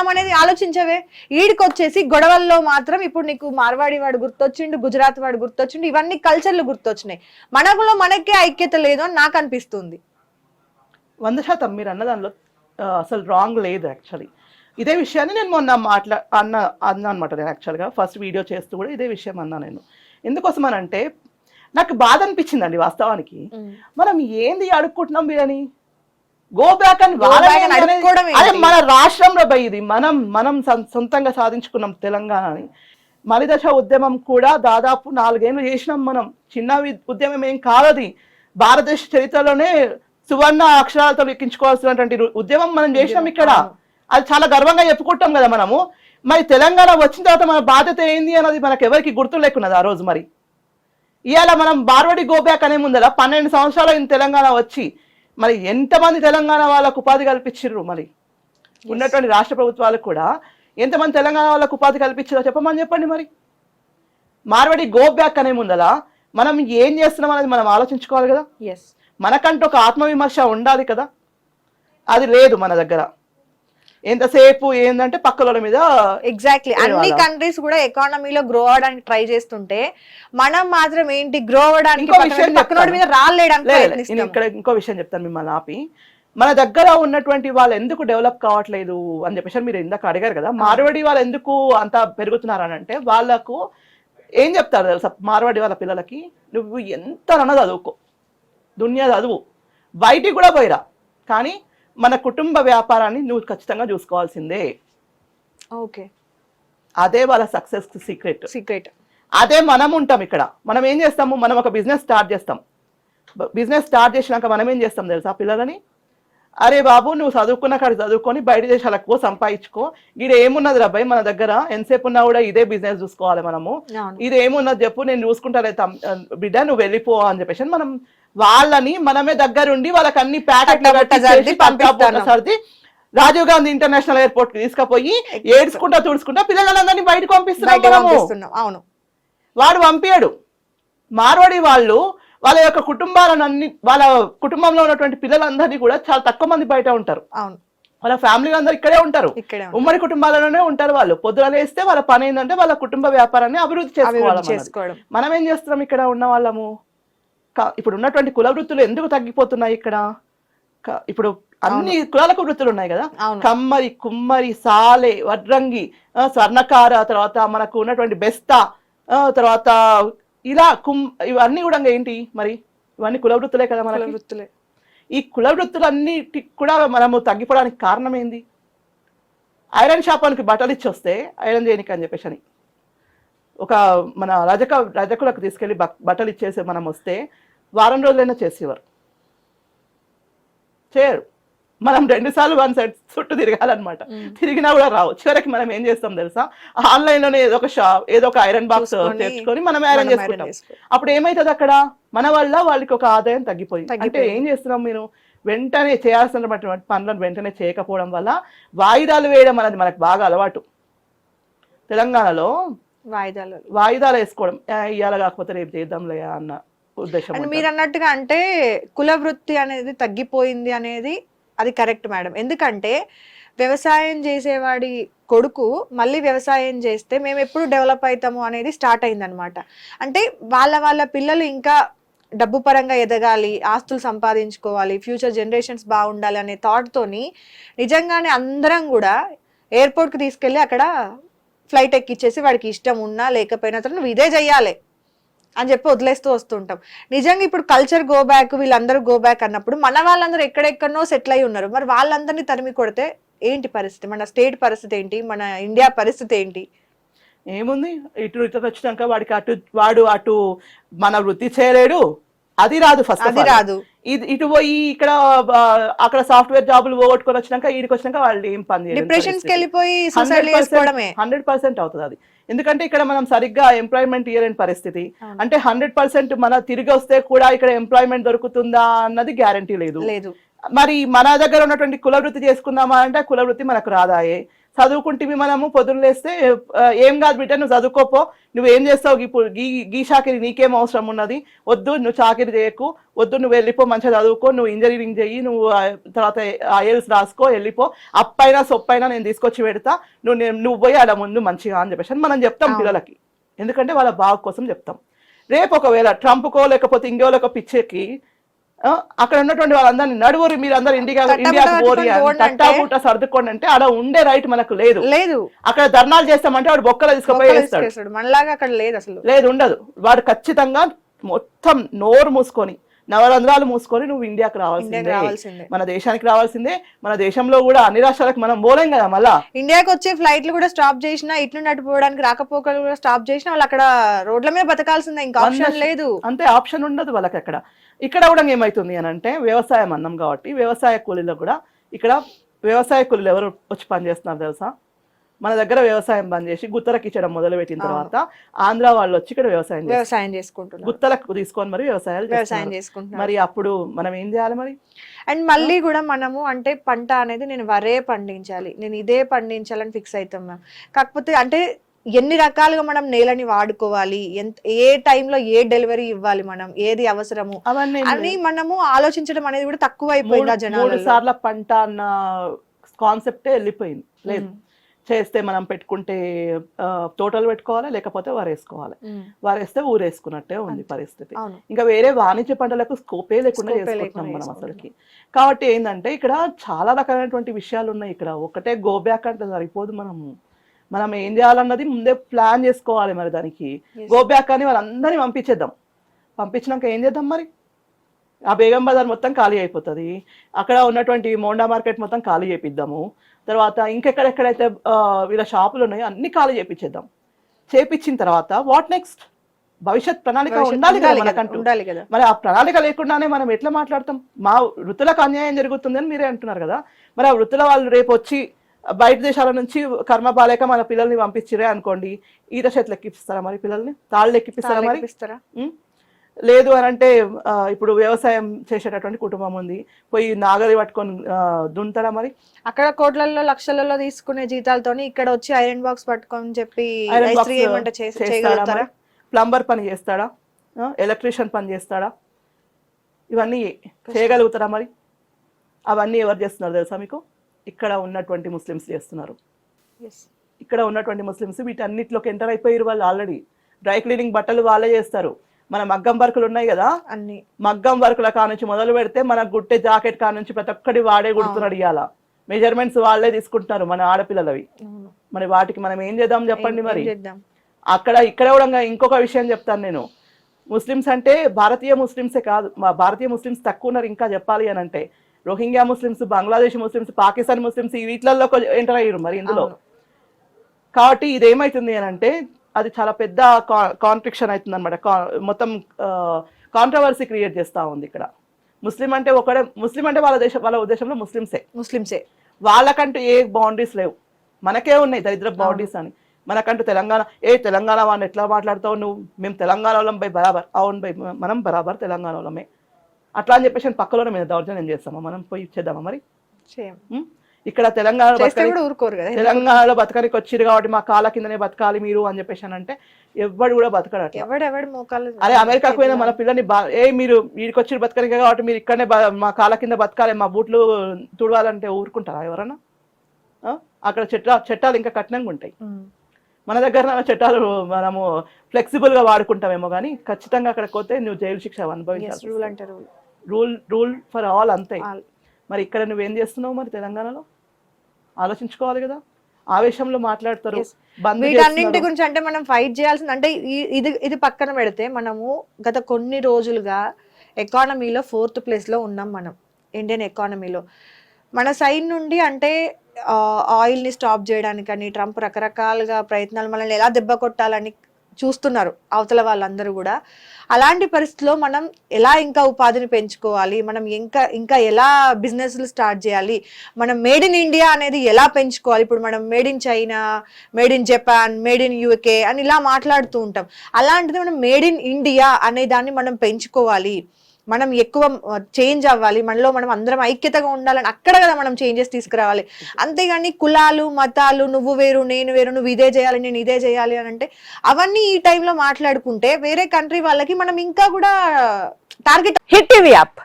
వెళ్దాం అనేది ఆలోచించవే. ఈడికి వచ్చేసి గొడవల్లో మాత్రం ఇప్పుడు నీకు మార్వాడి వాడు గుర్తొచ్చిండు, గుజరాత్ వాడు గుర్తొచ్చిండు, ఇవన్నీ కల్చర్లు గుర్తొచ్చినాయి. మనలో మనకే ఐక్యత లేదు అని నాకు అనిపిస్తుంది. 100% మీరు అన్న దానిలో అసలు రాంగ్ లేదు. యాక్చువల్లీ ఇదే విషయాన్ని నేను మొన్న అన్నా అనమాట. నేను యాక్చువల్గా ఫస్ట్ వీడియో చేస్తూ కూడా ఇదే విషయం అన్నా నేను. ఎందుకోసం అని అంటే నాకు బాధ అనిపించిందండి వాస్తవానికి. మనం ఏంది అడుక్కుంటున్నాం వీరని, గో బ్యాక్ అని అదే మన రాష్ట్రంలో ఇది మనం సొంతంగా సాధించుకున్నాం తెలంగాణని. మలిదశ ఉద్యమం కూడా దాదాపు 4 ఏళ్ళు చేసినాం మనం. చిన్న ఉద్యమం ఏం కాదది. భారతదేశ చరిత్రలోనే సువర్ణ అక్షరాలతో లెక్కించుకోవాల్సినటువంటి ఉద్యమం మనం చేసినాం ఇక్కడ. అది చాలా గర్వంగా చెప్పుకుంటాం కదా మనము. మరి తెలంగాణ వచ్చిన తర్వాత మన బాధ్యత ఏంది అన్నది మనకు ఎవరికి గుర్తు లేకున్నది ఆ రోజు. మరి ఇవాళ మనం బార్వడి గోబ్యాక్ అనే ముందర 12 సంవత్సరాలు తెలంగాణ వచ్చి మరి ఎంతమంది తెలంగాణ వాళ్ళకు ఉపాధి కల్పించారు? మరి ఉన్నటువంటి రాష్ట్ర ప్రభుత్వాలకు కూడా ఎంతమంది తెలంగాణ వాళ్ళకు ఉపాధి కల్పించారో చెప్పండి. మరి మార్వడి గోబ్యాక్ అనే ముందర మనం ఏం చేస్తున్నాం అనేది మనం ఆలోచించుకోవాలి కదా. మనకంటూ ఒక ఆత్మవిమర్శ ఉండాలి కదా. అది లేదు మన దగ్గర. ఎంతసేపు ఏంటంటే పక్కల మీద. ఎగ్జాక్ట్లీ. అన్ని కంట్రీస్ కూడా ఎకానమీలో గ్రో అవడానికి ట్రై చేస్తుంటే మనం మాత్రం ఏంటి గ్రో అవడానికి మీద రాలేడానికి. ఇక్కడ ఇంకో విషయం చెప్తాను మిమ్మల్ని ఆపి. మన దగ్గర ఉన్నటువంటి వాళ్ళు ఎందుకు డెవలప్ కావట్లేదు అని చెప్పేసి మీరు ఇందాక అడిగారు కదా. మార్వాడి వాళ్ళు ఎందుకు అంత పెరుగుతున్నారు అని అంటే వాళ్ళకు ఏం చెప్తారు తెలుసా? మార్వాడి వాళ్ళ పిల్లలకి నువ్వు ఎంత అన్న చదువుకో, దునియా చదువు, బయటికి కూడా పోయిరా, కానీ మన కుటుంబ వ్యాపారాన్ని నువ్వు ఖచ్చితంగా చూసుకోవాల్సిందే. ఓకే, అదే వాళ్ళ సక్సెస్ సీక్రెట్. అదే మనం ఉంటాం ఇక్కడ. మనం ఏం చేస్తాము? మనం ఒక బిజినెస్ స్టార్ట్ చేస్తాం. బిజినెస్ స్టార్ట్ చేసినాక మనం ఏం చేస్తాం తెలుసా? పిల్లలని అరే బాబు నువ్వు చదువుకున్న కాడ చదువుకొని బయట దేశాలకు పో, సంపాదించుకో. ఇది ఏమున్నది రాబాయ్ మన దగ్గర, ఎంతసేపు ఉన్నా కూడా ఇదే బిజినెస్ చూసుకోవాలి మనము. ఇది ఏమున్నది చెప్పు, నేను చూసుకుంటా బిడ్డ నువ్వు వెళ్ళిపో అని చెప్పేసి మనం వాళ్ళని మనమే దగ్గరుండి వాళ్ళకి అన్ని ప్యాకెట్లు సర్ది రాజీవ్ గాంధీ ఇంటర్నేషనల్ ఎయిర్పోర్ట్ కి తీసుకుపోయి ఏడ్చుకుంటా తుడుచుకుంటా పిల్లలందరినీ బయటకు పంపిస్తున్నాం. అవును, వాడు పంపించాడు. మార్వాడి వాళ్ళు వాళ్ళ యొక్క కుటుంబాలన్నీ, వాళ్ళ కుటుంబంలో ఉన్నటువంటి పిల్లలందరినీ కూడా చాలా తక్కువ మంది బయట ఉంటారు. అవును, వాళ్ళ ఫ్యామిలీ అందరూ ఇక్కడే ఉంటారు. ఉమ్మడి కుటుంబాలలోనే ఉంటారు వాళ్ళు. పొద్దున లేస్తే వాళ్ళ పని ఏంటంటే వాళ్ళ కుటుంబ వ్యాపారాన్ని అభివృద్ధి చేసుకోవాలి. మనం ఏం చేస్తున్నాం ఇక్కడ ఉన్న వాళ్ళము? ఇప్పుడు ఉన్నటువంటి కుల వృత్తులు ఎందుకు తగ్గిపోతున్నాయి ఇక్కడ? ఇప్పుడు అన్ని కులాలకు వృత్తులు ఉన్నాయి కదా. కమ్మరి, కుమ్మరి, సాలె, వడ్రంగి, స్వర్ణకార, తర్వాత మనకు ఉన్నటువంటి బెస్తా, తర్వాత ఇలా ఇవన్నీ కూడా ఏంటి మరి? ఇవన్నీ కుల వృత్తులే కదా మన వృత్తులే. ఈ కుల వృత్తులన్నిటి కూడా మనము తగ్గిపోవడానికి కారణం ఏంది? ఐరన్ షాపానికి బట్టలు ఇచ్చి వస్తే ఐరన్ చేయనికి అని చెప్పేసి ఒక మన రజకులకు తీసుకెళ్లి బట్టలు ఇచ్చేసి మనం వస్తే వారం రోజులైనా చేసేవారు, చేయరు. మనం 2 సార్లు 1 సైడ్ చుట్టూ తిరగాలన్నమాట. తిరిగినా కూడా రావు. చివరికి మనం ఏం చేస్తాం తెలుసా? ఆన్లైన్ లోనే ఏదో ఒక ఐరన్ బాక్స్ తెచ్చుకొని మనం ఐరన్ చేసుకుంటాం. అప్పుడు ఏమైతుంది అక్కడ? మన వల్ల వాళ్ళకి ఒక ఆదాయం తగ్గిపోయింది. అంటే ఏం చేస్తున్నాం? మీరు వెంటనే చేయాల్సినటువంటి పనులను వెంటనే చేయకపోవడం వల్ల వాయిదాలు వేయడం అనేది మనకు బాగా అలవాటు. తెలంగాణలో వాయిదాలు వేసుకోవడం, ఇవాళ కాకపోతే రేపు చేద్దాంలే అన్న ఉద్దేశం. మీరు అన్నట్టుగా అంటే కుల వృత్తి అనేది తగ్గిపోయింది అనేది అది కరెక్ట్ మేడం. ఎందుకంటే వ్యవసాయం చేసేవాడి కొడుకు మళ్ళీ వ్యవసాయం చేస్తే మేము ఎప్పుడు డెవలప్ అవుతాము అనేది స్టార్ట్ అయిందనమాట. అంటే వాళ్ళ పిల్లలు ఇంకా డబ్బు పరంగా ఎదగాలి, ఆస్తులు సంపాదించుకోవాలి, ఫ్యూచర్ జనరేషన్స్ బాగుండాలి అనే థాట్ తోని నిజంగానే అందరం కూడా ఎయిర్పోర్ట్కి తీసుకెళ్ళి అక్కడ ఫ్లైట్ ఎక్కిచ్చేసి వాడికి ఇష్టం ఉన్నా లేకపోయినా నువ్వు ఇదే చెయ్యాలి అని చెప్పి వదిలేస్తూ వస్తుంటాం. నిజంగా ఇప్పుడు కల్చర్ గో బ్యాక్, వీళ్ళందరూ గో బ్యాక్ అన్నప్పుడు మన వాళ్ళందరూ ఎక్కడెక్కడనో సెటిల్ అయి ఉన్నారు. మరి వాళ్ళందరినీ తరిమి కొడితే ఏంటి పరిస్థితి? మన స్టేట్ పరిస్థితి ఏంటి? మన ఇండియా పరిస్థితి ఏంటి? ఏముంది? ఇటు వచ్చినాక వాడు అటు మన వృత్తి చేయలేడు, అది రాదు. ఫస్ట్ అది రాదు. ఇటు పోయి ఇక్కడ అక్కడ సాఫ్ట్వేర్ జాబులు పోగొట్టుకొని వచ్చినాక ఈడికి వచ్చినాక వాళ్ళు ఏం పని చేయలేదు. డిప్రెషన్స్కి వెళ్ళిపోయి సూసైడ్ చేసుకోవడమే 100% అవుతుంది అది. ఎందుకంటే ఇక్కడ మనం సరిగ్గా ఎంప్లాయ్మెంట్ ఇయ్యలేని పరిస్థితి. అంటే 100% మన తిరిగి వస్తే కూడా ఇక్కడ ఎంప్లాయ్మెంట్ దొరుకుతుందా అన్నది గ్యారంటీ లేదు. మరి మన దగ్గర ఉన్నటువంటి కుల వృత్తి చేసుకుందామా అంటే కుల వృత్తి మనకు రాదాయే. చదువుకుంటే మనము పొద్దున్న లేస్తే ఏం కాదు బిడ్డ నువ్వు చదువుకోపో, నువ్వు ఏం చేస్తావు ఇప్పుడు గీ చాకిరి నీకేం అవసరం ఉన్నది, వద్దు నువ్వు చాకిరి చేయకు, వద్దు నువ్వు వెళ్ళిపో మంచిగా చదువుకో, నువ్వు ఇంజనీరింగ్ చెయ్యి, నువ్వు తర్వాత IELTS రాసుకో, వెళ్ళిపో, అప్పైనా సొప్పైనా నేను తీసుకొచ్చి పెడతా, నువ్వు పోయి అలా ముందు మంచిగా అని చెప్పేసి మనం చెప్తాం పిల్లలకి, ఎందుకంటే వాళ్ళ బాగు కోసం చెప్తాం. రేపు ఒకవేళ ట్రంప్కో లేకపోతే ఇంకోలకో పిచ్చేకి అక్కడ ఉన్నటువంటి వాళ్ళందరినీ నడువురు మీరు అందరు ఇండియాకు పోరి తట్టాబూట సర్దుకోండి అంటే అక్కడ ఉండే రైట్ మనకు లేదు. అక్కడ ధర్నాలు చేస్తామంటే వాడు బొక్కలు తీసుకుపోయి మనలాగా అక్కడ లేదు, అసలు లేదు, ఉండదు. వాడు ఖచ్చితంగా మొత్తం నోరు మూసుకొని నవరంధ్రాలు మూసుకొని నువ్వు ఇండియాకి రావాల్సిందే, మన దేశానికి రావాల్సిందే. మన దేశంలో కూడా అన్ని రాష్ట్రాలకు మనం పోలేం కదా, మళ్ళా ఇండియాకి వచ్చే ఫ్లైట్లు కూడా స్టాప్ చేసినా, ఇట్లు నడిపోవడానికి రాకపోకలు కూడా స్టాప్ చేసినా వాళ్ళు అక్కడ రోడ్ల మీద బతకాల్సిందే, ఇంకా ఆప్షన్ లేదు. అంతే, ఆప్షన్ ఉండదు వాళ్ళకి అక్కడ. ఇక్కడ కూడా ఏమైతుంది అని అంటే వ్యవసాయం అన్నాం కాబట్టి వ్యవసాయ కూలీలకు కూడా ఇక్కడ వ్యవసాయ కూలీలు ఎవరు వచ్చి పనిచేస్తున్నారు తెలుసా? మన దగ్గర వ్యవసాయం బంద్ చేసి గుత్తలకు ఇచ్చడం మొదలు పెట్టిన తర్వాత ఆంధ్ర వాళ్ళు వచ్చి ఇక్కడ వ్యవసాయం చేసుకుంటున్నారు, గుత్తలకు తీసుకొని మరి వ్యవసాయం చేసుకుంటున్నారు. మరి అప్పుడు మనం ఏం చేయాలి మరి? అండ్ మళ్ళీ కూడా మనము అంటే పంట అనేది నేను వరే పండించాలి, నేను ఇదే పండించాలని ఫిక్స్ అవుతాం మ్యామ్. కాకపోతే అంటే ఎన్ని రకాలుగా మనం నేలని వాడుకోవాలి, ఏ టైంలో ఏ డెలివరీ ఇవ్వాలి, మనం ఏది అవసరము అని మనము ఆలోచించడం అనేది కూడా తక్కువ అయిపోయింది. జనాలు 3 సార్ల పంట అన్న కాన్సెప్టే వెళ్ళిపోయింది. లేదు, చేస్తే మనం పెట్టుకుంటే తోటలు పెట్టుకోవాలి, లేకపోతే వారేసుకోవాలి, వారేస్తే ఊరేసుకున్నట్టే ఉంది పరిస్థితి. ఇంకా వేరే వాణిజ్య పంటలకు స్కోపే లేకుండా చేసుకుంటున్నాం మనం అసలుకి. కాబట్టి ఏంటంటే ఇక్కడ చాలా రకాలైనటువంటి విషయాలు ఉన్నాయి. ఇక్కడ ఒకటే గో బ్యాక్ అంటే సరిపోదు, మనం ఏం చేయాలన్నది ముందే ప్లాన్ చేసుకోవాలి. మరి దానికి గో బ్యాక్ అని వాళ్ళందరినీ పంపించినాక ఏం చేద్దాం మరి? ఆ బేగం బజార్ మొత్తం ఖాళీ అయిపోతుంది, అక్కడ ఉన్నటువంటి మోండా మార్కెట్ మొత్తం ఖాళీ చేపిద్దాము, తర్వాత ఇంకెక్కడెక్కడైతే వీళ్ళ షాపులు ఉన్నాయో అన్ని ఖాళీ చేపించిన తర్వాత వాట్ నెక్స్ట్? భవిష్యత్ ప్రణాళిక ఉండాలి కదా మనకంటూ. మరి ఆ ప్రణాళిక లేకుండానే మనం ఎట్లా మాట్లాడతాం? మా వృత్తులకు అన్యాయం జరుగుతుందని మీరే అంటున్నారు కదా, మరి ఆ వృత్తుల వాళ్ళు రేపు వచ్చి బయట దేశాల నుంచి కర్మ బాలేక మన పిల్లల్ని పంపించిరే అనుకోండి, ఈత చెట్లు ఎక్కిపిస్తారా మరి? పిల్లల్ని తాళ్ళు ఎక్కిపిస్తారా మరి? లేదు అని అంటే ఇప్పుడు వ్యవసాయం చేసేటటువంటి కుటుంబం ఉంది, పోయి నాగలి పట్టుకొని దున్నుతారా మరి? అక్కడ కోట్లలో లక్షలలో తీసుకునే జీతాలతోని ఇక్కడ వచ్చి ఐరన్ బాక్స్ పట్టుకొని చెప్పి ప్లంబర్ పని చేస్తాడా? ఎలక్ట్రీషియన్ పని చేస్తాడా? ఇవన్నీ చేయగలుగుతారా మరి? అవన్నీ ఎవరు చేస్తున్నారు తెలుసా మీకు? ఇక్కడ ఉన్నటువంటి ముస్లిమ్స్ చేస్తున్నారు. ఇక్కడ ఉన్నటువంటి ముస్లిమ్స్ వీటన్నిటిలోకి ఎంటర్ అయిపోయారు వాళ్ళు ఆల్రెడీ. డ్రై క్లీనింగ్ బట్టలు వాళ్ళే చేస్తారు. మన మగ్గం వర్కులు ఉన్నాయి కదా, అన్ని మగ్గం వర్కుల కానుంచి మొదలు పెడితే మన గుట్టే జాకెట్ కానుంచి ప్రతి ఒక్కటి వాడే కుడుతున్నాడు. ఇవాళ మెజర్మెంట్స్ వాళ్ళే తీసుకుంటున్నారు మన ఆడపిల్లలవి. మరి వాటికి మనం ఏం చేద్దాం చెప్పండి మరి? ఇక్కడ కూడా ఇంకొక విషయం చెప్తాను నేను. ముస్లిమ్స్ అంటే భారతీయ ముస్లిమ్సే కాదు, మా భారతీయ ముస్లిమ్స్ తక్కువ ఉన్నారు. ఇంకా చెప్పాలి అని అంటే Rohingya Muslims, Bangladesh Muslims, Pakistan Muslims వీటిలలో ఎంటర్ అయ్యారు మరి ఇందులో. కాబట్టి ఇదేమైతుంది అని అంటే అది చాలా పెద్ద కాన్ఫ్లిక్షన్ అవుతుంది అనమాట, మొత్తం కాంట్రవర్సీ క్రియేట్ చేస్తూ ఉంది. ఇక్కడ ముస్లిం అంటే వాళ్ళ ఉద్దేశంలో ముస్లిమ్సే, వాళ్ళకంటూ ఏ బౌండరీస్ లేవు, మనకే ఉన్నాయి దరిద్ర బౌండరీస్ అని. మనకంటూ తెలంగాణ వాళ్ళని ఎట్లా మాట్లాడతావు నువ్వు? మేము తెలంగాణ వాళ్ళం బై బరాబర్. అవును బై, మనం బరాబర్ తెలంగాణ వాళ్ళమే. అట్లా అని చెప్పేసి పక్కలోనే మీద దౌర్జన్యం చేస్తామా? మనం పోయి ఇచ్చేద్దామా మరి? ఇక్కడ తెలంగాణలో బతకడానికి వచ్చిరు కాబట్టి మా కాళ్ళ కిందనే బతకాలి మీరు అని చెప్పేసి అంటే ఎవడు కూడా బతకడట. అరే అమెరికాకు పోయినా మన పిల్లని మీరు వీడికి వచ్చి బతకడానికి కాబట్టి మీరు ఇక్కడనే మా కాళ్ళ కింద బతకాలి, మా బూట్లు తుడవాలంటే ఊరుకుంటారా ఎవరన్నా? అక్కడ చట్టాలు ఇంకా కఠినంగా ఉంటాయి. మన దగ్గర చట్టాలు మనము ఫ్లెక్సిబుల్ గా వాడుకుంటామేమో కానీ ఖచ్చితంగా అక్కడికి పోతే నువ్వు జైలు శిక్ష అనుభవించాలి. రూల్ ఫర్ ఆల్ అంతే. మరి ఇక్కడ నువ్వేం చేస్తున్నావు మరి తెలంగాణలో? ఆలోచించుకోవాలి కదా. ఆవేశంలో మాట్లాడతారు. వీటన్నింటి గురించి అంటే మనం ఫైట్ చేయాల్సింది. అంటే ఇది పక్కన పెడితే మనము గత కొన్ని రోజులుగా ఎకానమీలో 4th place లో ఉన్నాం మనం, ఇండియన్ ఎకానమీలో. మన సైడ్ నుండి అంటే ఆయిల్ని స్టాప్ చేయడానికని ట్రంప్ రకరకాలుగా ప్రయత్నాలు మనల్ని ఎలా దెబ్బ కొట్టాలని చూస్తున్నారు అవతల వాళ్ళందరూ కూడా. అలాంటి పరిస్థితిలో మనం ఎలా ఇంకా ఉపాధిని పెంచుకోవాలి, మనం ఇంకా ఎలా బిజినెస్లు స్టార్ట్ చేయాలి, మనం మేడ్ ఇన్ ఇండియా అనేది ఎలా పెంచుకోవాలి. ఇప్పుడు మనం made in China, made in Japan, made in UK అని ఇలా మాట్లాడుతూ ఉంటాం. అలాంటిది మనం మేడ్ ఇన్ ఇండియా అనే దాన్ని మనం పెంచుకోవాలి. మనం ఎక్కువ చేంజ్ అవ్వాలి, మనలో మనం అందరం ఐక్యతగా ఉండాలని అక్కడ కదా మనం చేంజెస్ తీసుకురావాలి. అంతేగాని కులాలు మతాలు, నువ్వు వేరు నేను వేరు, నువ్వు ఇదే చేయాలి నేను ఇదే చేయాలి అని అంటే అవన్నీ ఈ టైంలో మాట్లాడుకుంటే వేరే కంట్రీ వాళ్ళకి మనం ఇంకా కూడా టార్గెట్. Hit TV app